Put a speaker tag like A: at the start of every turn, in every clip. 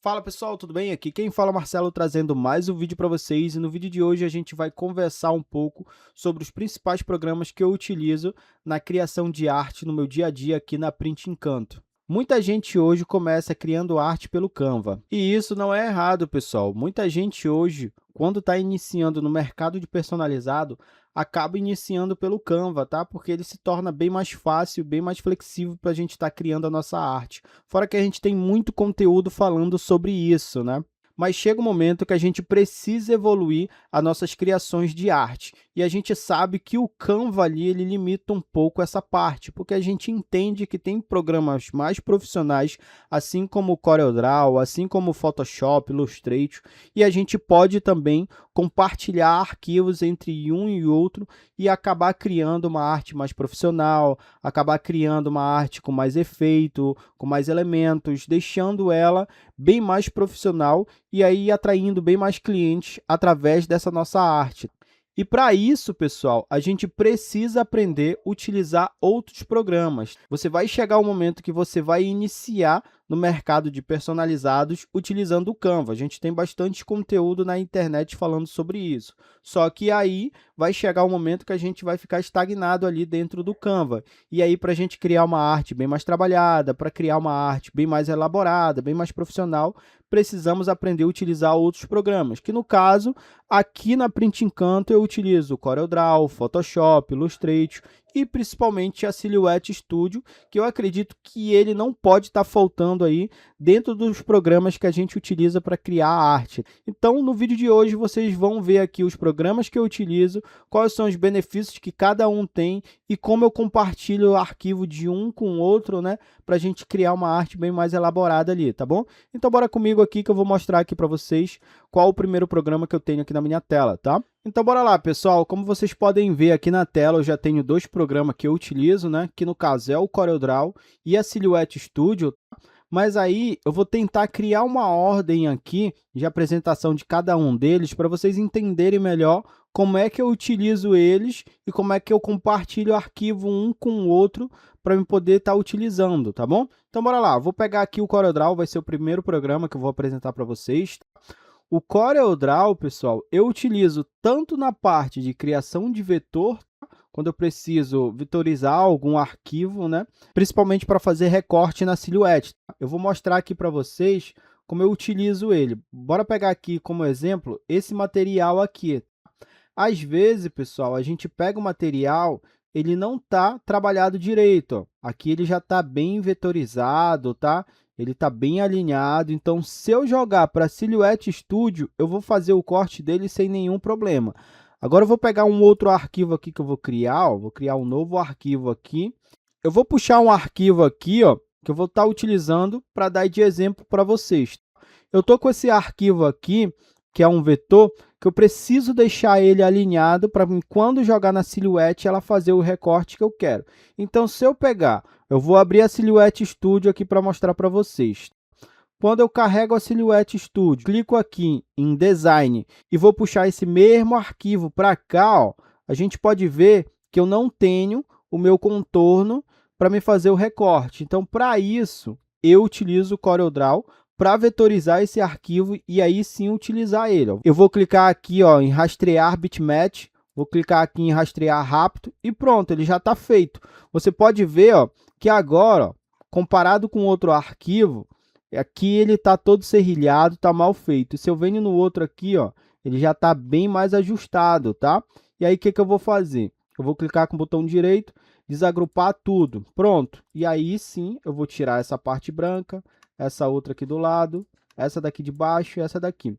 A: Fala pessoal, tudo bem? Aqui quem fala é Marcelo trazendo mais um vídeo para vocês e no vídeo de hoje a gente vai conversar um pouco sobre os principais programas que eu utilizo na criação de arte no meu dia a dia aqui na Print Encanto. Muita gente hoje começa criando arte pelo Canva e isso não é errado, pessoal. Muita gente hoje, quando está iniciando no mercado de personalizado, acaba iniciando pelo Canva, tá? Porque ele se torna bem mais fácil, bem mais flexível para a gente estar criando a nossa arte. Fora que a gente tem muito conteúdo falando sobre isso, né? Mas chega um momento que a gente precisa evoluir as nossas criações de arte. E a gente sabe que o Canva ali, ele limita um pouco essa parte, porque a gente entende que tem programas mais profissionais, assim como o CorelDRAW, assim como o Photoshop, Illustrator, e a gente pode também compartilhar arquivos entre um e outro e acabar criando uma arte mais profissional, acabar criando uma arte com mais efeito, com mais elementos, deixando ela bem mais profissional e aí atraindo bem mais clientes através dessa nossa arte. E para isso, pessoal, a gente precisa aprender a utilizar outros programas. Você vai chegar um momento que você vai iniciar no mercado de personalizados utilizando o Canva. A gente tem bastante conteúdo na internet falando sobre isso. Só que aí vai chegar um momento que a gente vai ficar estagnado ali dentro do Canva. E aí, para a gente criar uma arte bem mais trabalhada, para criar uma arte bem mais elaborada, bem mais profissional, precisamos aprender a utilizar outros programas, que no caso, aqui na Print Encanto eu utilizo o CorelDRAW, Photoshop, Illustrator e principalmente a Silhouette Studio, que eu acredito que ele não pode estar faltando aí dentro dos programas que a gente utiliza para criar arte. Então, no vídeo de hoje, vocês vão ver aqui os programas que eu utilizo, quais são os benefícios que cada um tem e como eu compartilho o arquivo de um com o outro, né, para a gente criar uma arte bem mais elaborada ali, tá bom? Então, bora comigo aqui que eu vou mostrar aqui para vocês qual o primeiro programa que eu tenho aqui na minha tela, tá? Então, bora lá, pessoal. Como vocês podem ver aqui na tela, eu já tenho dois programas que eu utilizo, né? Que no caso é o CorelDRAW e a Silhouette Studio. Mas aí eu vou tentar criar uma ordem aqui de apresentação de cada um deles para vocês entenderem melhor como é que eu utilizo eles e como é que eu compartilho o arquivo um com o outro para eu poder estar utilizando, tá bom? Então, bora lá. Vou pegar aqui o CorelDRAW, vai ser o primeiro programa que eu vou apresentar para vocês. O CorelDRAW, pessoal, eu utilizo tanto na parte de criação de vetor, quando eu preciso vetorizar algum arquivo, né? Principalmente para fazer recorte na Silhouette. Eu vou mostrar aqui para vocês como eu utilizo ele. Bora pegar aqui como exemplo esse material aqui. Às vezes, pessoal, a gente pega o material, ele não está trabalhado direito. Ó. Aqui ele já está bem vetorizado, tá? Ele está bem alinhado. Então, se eu jogar para Silhouette Studio, eu vou fazer o corte dele sem nenhum problema. Agora, eu vou pegar um outro arquivo aqui que eu vou criar. Ó. Vou criar um novo arquivo aqui. Eu vou puxar um arquivo aqui, ó, que eu vou estar utilizando para dar de exemplo para vocês. Eu estou com esse arquivo aqui, que é um vetor, que eu preciso deixar ele alinhado para quando jogar na Silhouette ela fazer o recorte que eu quero. Então, se eu pegar, eu vou abrir a Silhouette Studio aqui para mostrar para vocês. Quando eu carrego a Silhouette Studio, clico aqui em Design e vou puxar esse mesmo arquivo para cá, ó, a gente pode ver que eu não tenho o meu contorno para me fazer o recorte. Então, para isso, eu utilizo o CorelDRAW para vetorizar esse arquivo e aí sim utilizar ele. Ó. Eu vou clicar aqui ó, em rastrear bitmap, vou clicar aqui em rastrear rápido e pronto, ele já está feito. Você pode ver ó, que agora, ó, comparado com outro arquivo, aqui ele está todo serrilhado, está mal feito. Se eu venho no outro aqui, ó, ele já está bem mais ajustado, tá? E aí, o que eu vou fazer? Eu vou clicar com o botão direito, desagrupar tudo. Pronto. E aí, sim, eu vou tirar essa parte branca, essa outra aqui do lado, essa daqui de baixo e essa daqui.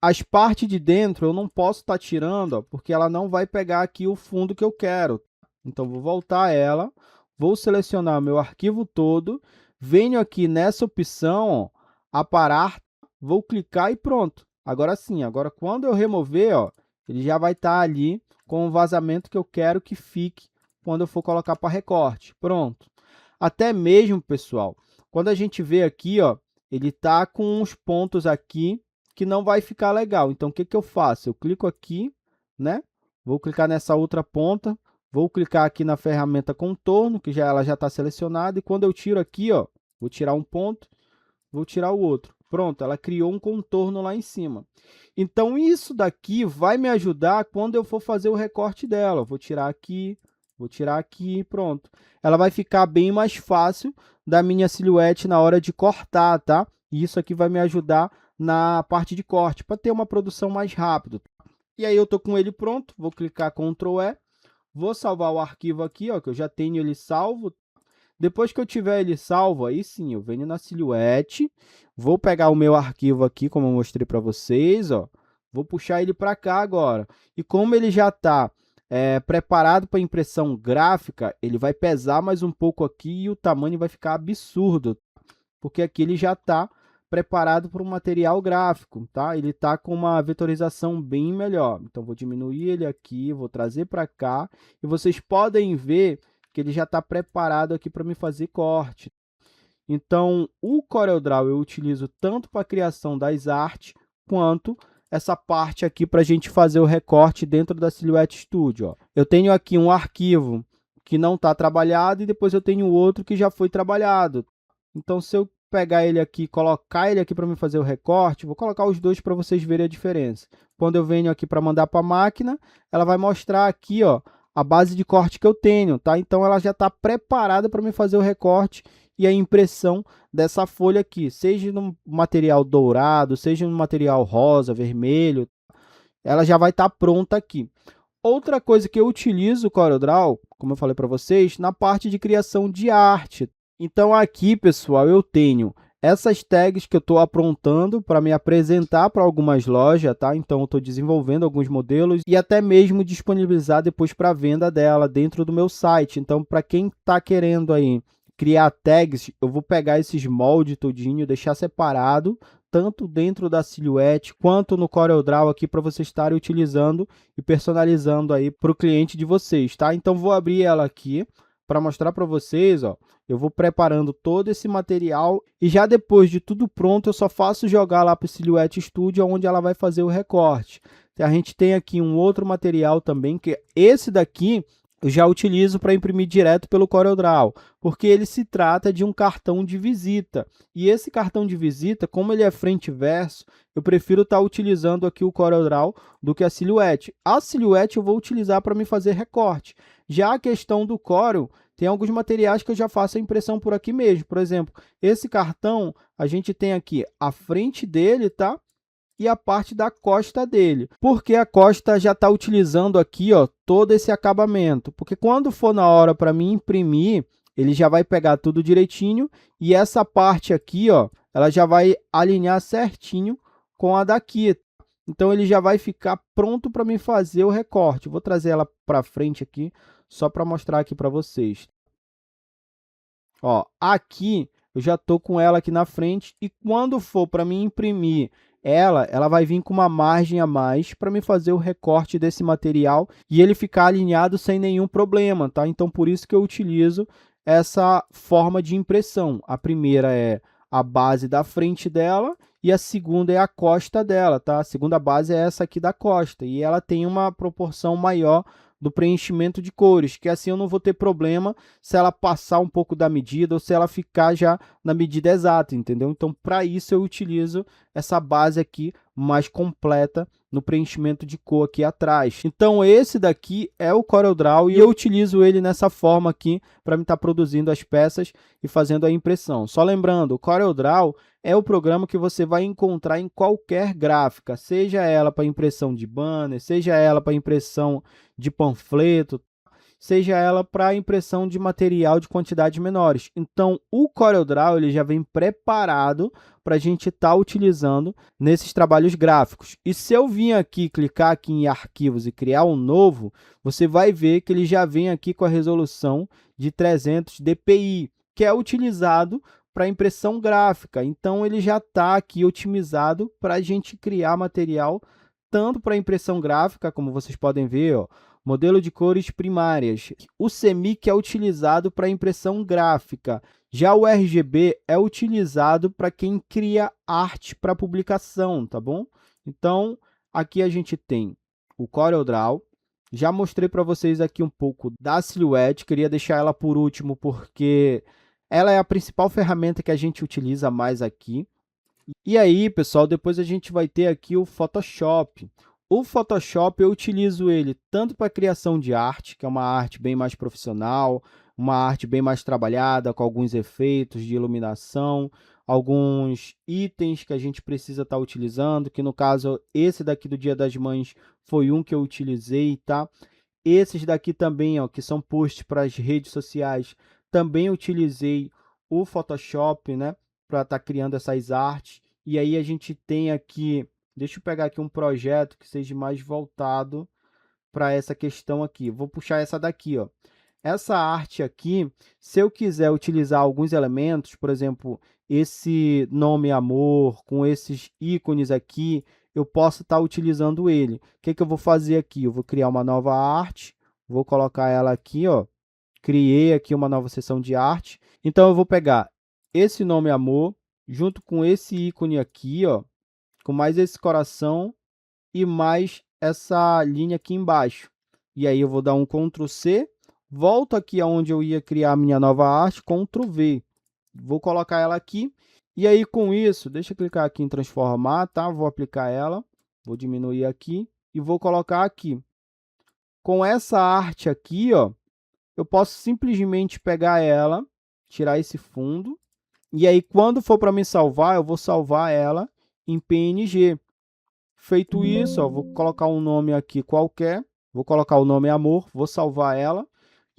A: As partes de dentro eu não posso estar tirando, ó, porque ela não vai pegar aqui o fundo que eu quero. Então, vou voltar ela, vou selecionar meu arquivo todo, venho aqui nessa opção, ó, aparar, vou clicar e pronto. Agora sim, agora quando eu remover, ó, ele já vai estar ali com o vazamento que eu quero que fique quando eu for colocar para recorte. Pronto. Até mesmo, pessoal, quando a gente vê aqui, ó, ele está com uns pontos aqui que não vai ficar legal. Então, o que eu faço? Eu clico aqui, né? Vou clicar nessa outra ponta, vou clicar aqui na ferramenta contorno, que ela já está selecionada, e quando eu tiro aqui, ó, vou tirar um ponto, vou tirar o outro. Pronto, ela criou um contorno lá em cima. Então, isso daqui vai me ajudar quando eu for fazer o recorte dela. Vou tirar aqui, pronto. Ela vai ficar bem mais fácil da minha silhuete na hora de cortar, tá? E isso aqui vai me ajudar na parte de corte, para ter uma produção mais rápida. E aí eu tô com ele pronto, vou clicar Ctrl E, vou salvar o arquivo aqui, ó, que eu já tenho ele salvo. Depois que eu tiver ele salvo, aí sim, eu venho na silhuete, vou pegar o meu arquivo aqui, como eu mostrei para vocês, ó, vou puxar ele para cá agora. E como ele já está preparado para impressão gráfica, ele vai pesar mais um pouco aqui e o tamanho vai ficar absurdo, porque aqui ele já está preparado para um material gráfico, tá? Ele está com uma vetorização bem melhor. Então, vou diminuir ele aqui, vou trazer para cá, e vocês podem ver que ele já está preparado aqui para me fazer corte. Então, o CorelDRAW eu utilizo tanto para a criação das artes, quanto essa parte aqui para a gente fazer o recorte dentro da Silhouette Studio. Ó. Eu tenho aqui um arquivo que não está trabalhado e depois eu tenho outro que já foi trabalhado. Então, se eu pegar ele aqui, colocar ele aqui para me fazer o recorte, vou colocar os dois para vocês verem a diferença. Quando eu venho aqui para mandar para a máquina, ela vai mostrar aqui, ó, a base de corte que eu tenho, tá? Então, ela já está preparada para me fazer o recorte e a impressão dessa folha aqui, seja no material dourado, seja no material rosa, vermelho, ela já vai estar pronta aqui. Outra coisa que eu utilizo o CorelDRAW, como eu falei para vocês, na parte de criação de arte. Então, aqui, pessoal, eu tenho essas tags que eu estou aprontando para me apresentar para algumas lojas, tá? Então, eu estou desenvolvendo alguns modelos e até mesmo disponibilizar depois para venda dela dentro do meu site. Então, para quem está querendo aí criar tags, eu vou pegar esses moldes todinho, deixar separado, tanto dentro da Silhouette quanto no CorelDRAW aqui para vocês estarem utilizando e personalizando aí para o cliente de vocês, tá? Então, vou abrir ela aqui para mostrar para vocês, ó. Eu vou preparando todo esse material e já depois de tudo pronto, eu só faço jogar lá para o Silhouette Studio, onde ela vai fazer o recorte. A gente tem aqui um outro material também, que esse daqui eu já utilizo para imprimir direto pelo CorelDRAW, porque ele se trata de um cartão de visita. E esse cartão de visita, como ele é frente e verso, eu prefiro estar utilizando aqui o CorelDRAW do que a Silhouette. A Silhouette eu vou utilizar para me fazer recorte. Já a questão do Corel, tem alguns materiais que eu já faço a impressão por aqui mesmo. Por exemplo, esse cartão, a gente tem aqui a frente dele, tá? E a parte da costa dele, porque a costa já está utilizando aqui, ó, todo esse acabamento, porque quando for na hora para mim imprimir, ele já vai pegar tudo direitinho e essa parte aqui, ó, ela já vai alinhar certinho com a daqui. Então, ele já vai ficar pronto para mim fazer o recorte. Vou trazer ela para frente aqui, só para mostrar aqui para vocês. Ó, aqui eu já estou com ela aqui na frente e quando for para mim imprimir ela vai vir com uma margem a mais para me fazer o recorte desse material e ele ficar alinhado sem nenhum problema, tá? Então, por isso que eu utilizo essa forma de impressão. A primeira é a base da frente dela e a segunda é a costa dela, tá? A segunda base é essa aqui da costa e ela tem uma proporção maior do preenchimento de cores, que assim eu não vou ter problema se ela passar um pouco da medida ou se ela ficar já na medida exata, entendeu? Então, para isso eu utilizo essa base aqui mais completa no preenchimento de cor aqui atrás. Então, esse daqui é o CorelDRAW e eu utilizo ele nessa forma aqui para me estar produzindo as peças e fazendo a impressão. Só lembrando, o CorelDRAW é o programa que você vai encontrar em qualquer gráfica, seja ela para impressão de banner, seja ela para impressão de panfleto, seja ela para impressão de material de quantidades menores. Então, o CorelDRAW ele já vem preparado para a gente estar utilizando nesses trabalhos gráficos. E se eu vir aqui, clicar aqui em arquivos e criar um novo, você vai ver que ele já vem aqui com a resolução de 300 dpi, que é utilizado para impressão gráfica. Então, ele já está aqui otimizado para a gente criar material tanto para impressão gráfica, como vocês podem ver, ó, modelo de cores primárias. O CMYK é utilizado para impressão gráfica. Já o RGB é utilizado para quem cria arte para publicação, tá bom? Então, aqui a gente tem o CorelDRAW. Já mostrei para vocês aqui um pouco da Silhouette. Queria deixar ela por último, porque ela é a principal ferramenta que a gente utiliza mais aqui. E aí, pessoal, depois a gente vai ter aqui o Photoshop. O Photoshop eu utilizo ele tanto para criação de arte, que é uma arte bem mais profissional, uma arte bem mais trabalhada, com alguns efeitos de iluminação, alguns itens que a gente precisa estar utilizando, que no caso, esse daqui do Dia das Mães foi um que eu utilizei, tá? Esses daqui também, ó, que são posts para as redes sociais, também utilizei o Photoshop, né, para estar criando essas artes. E aí a gente tem aqui, deixa eu pegar aqui um projeto que seja mais voltado para essa questão aqui. Vou puxar essa daqui, ó. Essa arte aqui, se eu quiser utilizar alguns elementos, por exemplo, esse nome amor, com esses ícones aqui, eu posso estar utilizando ele. O que que eu vou fazer aqui? Eu vou criar uma nova arte, vou colocar ela aqui, ó. Criei aqui uma nova seção de arte. Então, eu vou pegar esse nome amor, junto com esse ícone aqui, ó, com mais esse coração, e mais essa linha aqui embaixo. E aí eu vou dar um Ctrl C, volto aqui aonde eu ia criar a minha nova arte, Ctrl V. Vou colocar ela aqui. E aí com isso, deixa eu clicar aqui em transformar, tá? Vou aplicar ela, vou diminuir aqui e vou colocar aqui. Com essa arte aqui, ó, eu posso simplesmente pegar ela, tirar esse fundo, e aí quando for para me salvar, eu vou salvar ela em PNG. Feito isso, ó, vou colocar um nome aqui qualquer, vou colocar o nome amor, vou salvar ela,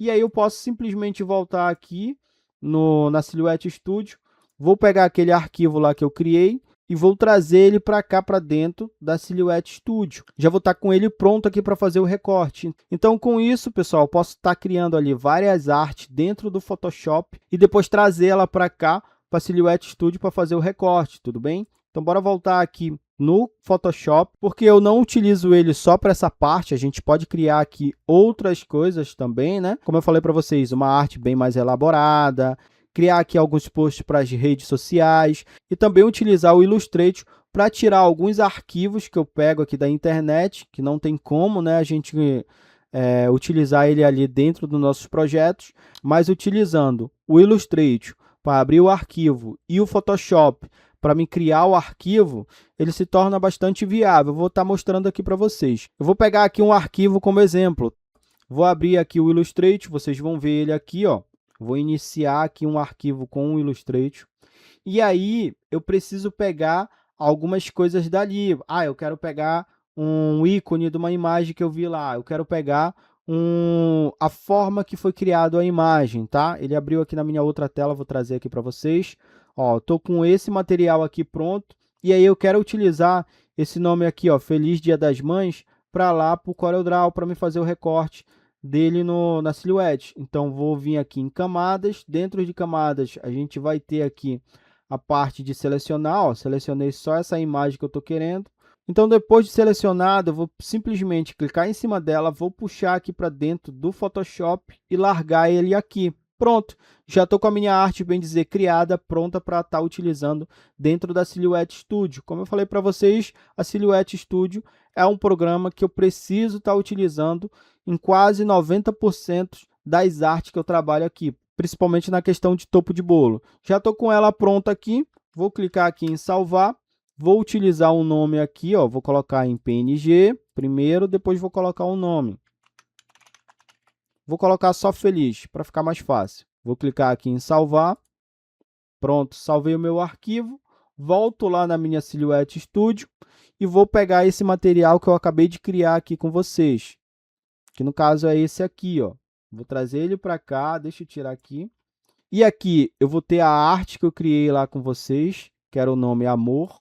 A: e aí eu posso simplesmente voltar aqui na Silhouette Studio, vou pegar aquele arquivo lá que eu criei e vou trazer ele para cá, para dentro da Silhouette Studio. Já vou estar com ele pronto aqui para fazer o recorte. Então, com isso, pessoal, eu posso estar criando ali várias artes dentro do Photoshop e depois trazer ela para cá, para a Silhouette Studio, para fazer o recorte, tudo bem? Então, bora voltar aqui no Photoshop, porque eu não utilizo ele só para essa parte, a gente pode criar aqui outras coisas também, né? Como eu falei para vocês, uma arte bem mais elaborada, criar aqui alguns posts para as redes sociais e também utilizar o Illustrator para tirar alguns arquivos que eu pego aqui da internet, que não tem como, né, a gente utilizar ele ali dentro dos nossos projetos, mas utilizando o Illustrator para abrir o arquivo e o Photoshop para me criar o arquivo, ele se torna bastante viável. Eu vou estar mostrando aqui para vocês. Eu vou pegar aqui um arquivo como exemplo. Vou abrir aqui o Illustrator, vocês vão ver ele aqui, ó. Vou iniciar aqui um arquivo com o Illustrator. E aí, eu preciso pegar algumas coisas dali. Ah, eu quero pegar um ícone de uma imagem que eu vi lá. Eu quero pegar a forma que foi criada a imagem, tá? Ele abriu aqui na minha outra tela, vou trazer aqui para vocês. Ó, tô com esse material aqui pronto. E aí eu quero utilizar esse nome aqui, ó, Feliz Dia das Mães, para lá para o CorelDRAW, para me fazer o recorte dele na Silhouette. Então, vou vir aqui em camadas. Dentro de camadas, a gente vai ter aqui a parte de selecionar. Ó, selecionei só essa imagem que eu estou querendo. Então, depois de selecionado, eu vou simplesmente clicar em cima dela, vou puxar aqui para dentro do Photoshop e largar ele aqui. Pronto, já estou com a minha arte, bem dizer, criada, pronta para estar utilizando dentro da Silhouette Studio. Como eu falei para vocês, a Silhouette Studio é um programa que eu preciso estar utilizando em quase 90% das artes que eu trabalho aqui, principalmente na questão de topo de bolo. Já estou com ela pronta aqui, vou clicar aqui em salvar, vou utilizar um nome aqui, ó, vou colocar em PNG primeiro, depois vou colocar um nome. Vou colocar só feliz, para ficar mais fácil. Vou clicar aqui em salvar. Pronto, salvei o meu arquivo. Volto lá na minha Silhouette Studio e vou pegar esse material que eu acabei de criar aqui com vocês, que no caso é esse aqui, ó. Vou trazer ele para cá, deixa eu tirar aqui. E aqui eu vou ter a arte que eu criei lá com vocês, que era o nome Amor.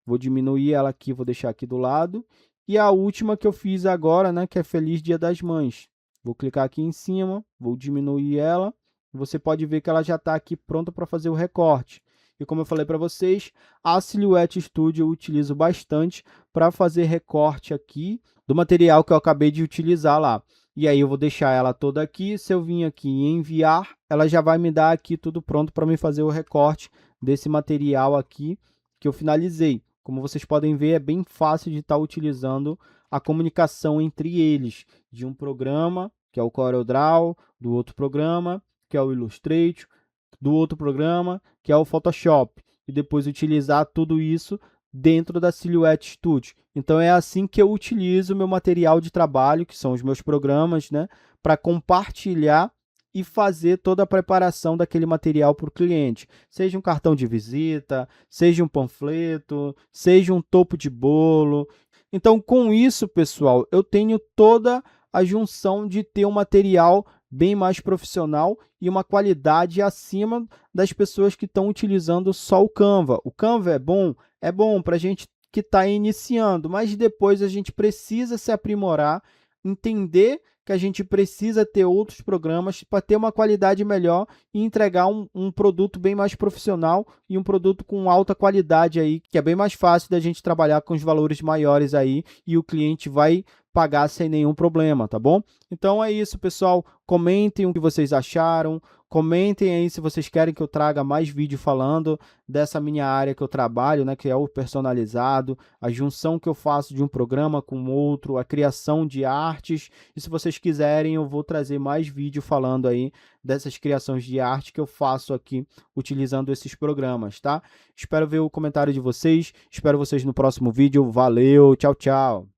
A: Vou diminuir ela aqui, vou deixar aqui do lado. E a última que eu fiz agora, né, que é Feliz Dia das Mães. Vou clicar aqui em cima, vou diminuir ela. Você pode ver que ela já está aqui pronta para fazer o recorte. E como eu falei para vocês, a Silhouette Studio eu utilizo bastante para fazer recorte aqui do material que eu acabei de utilizar lá. E aí eu vou deixar ela toda aqui. Se eu vim aqui em enviar, ela já vai me dar aqui tudo pronto para me fazer o recorte desse material aqui que eu finalizei. Como vocês podem ver, é bem fácil de estar utilizando a comunicação entre eles, de um programa, que é o CorelDRAW, do outro programa, que é o Illustrator, do outro programa, que é o Photoshop. e depois utilizar tudo isso dentro da Silhouette Studio. Então é assim que eu utilizo o meu material de trabalho, que são os meus programas, né, para compartilhar e fazer toda a preparação daquele material para o cliente. Seja um cartão de visita, seja um panfleto, seja um topo de bolo. Então, com isso, pessoal, eu tenho toda a junção de ter um material bem mais profissional e uma qualidade acima das pessoas que estão utilizando só o Canva. O Canva é bom para a gente que está iniciando, mas depois a gente precisa se aprimorar, entender que a gente precisa ter outros programas para ter uma qualidade melhor e entregar um produto bem mais profissional e um produto com alta qualidade aí, que é bem mais fácil da gente trabalhar com os valores maiores aí e o cliente vai pagar sem nenhum problema, tá bom? Então é isso, pessoal. Comentem o que vocês acharam. Comentem aí se vocês querem que eu traga mais vídeo falando dessa minha área que eu trabalho, né, que é o personalizado, a junção que eu faço de um programa com outro, a criação de artes. E se vocês quiserem, eu vou trazer mais vídeo falando aí dessas criações de arte que eu faço aqui utilizando esses programas, tá? Espero ver o comentário de vocês. Espero vocês no próximo vídeo. Valeu, tchau, tchau.